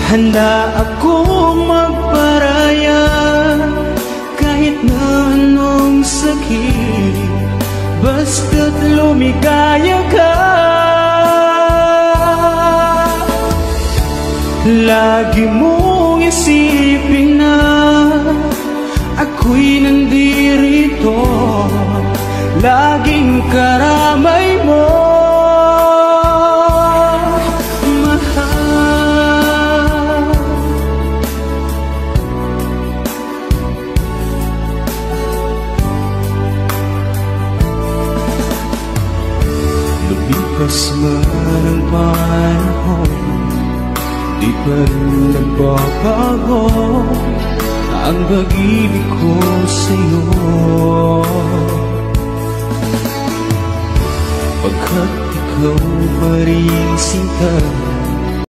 Handa akong magparaya kahit na anong sakit, basta't lumikaya ka. Lagi mong isipin na ako'y nandirito, laging karamay mo. Lumipas man ang panahon, di pa rin nagbabago ang pag-ibig ko sa'yo. Pagkat ikaw pa rin sinta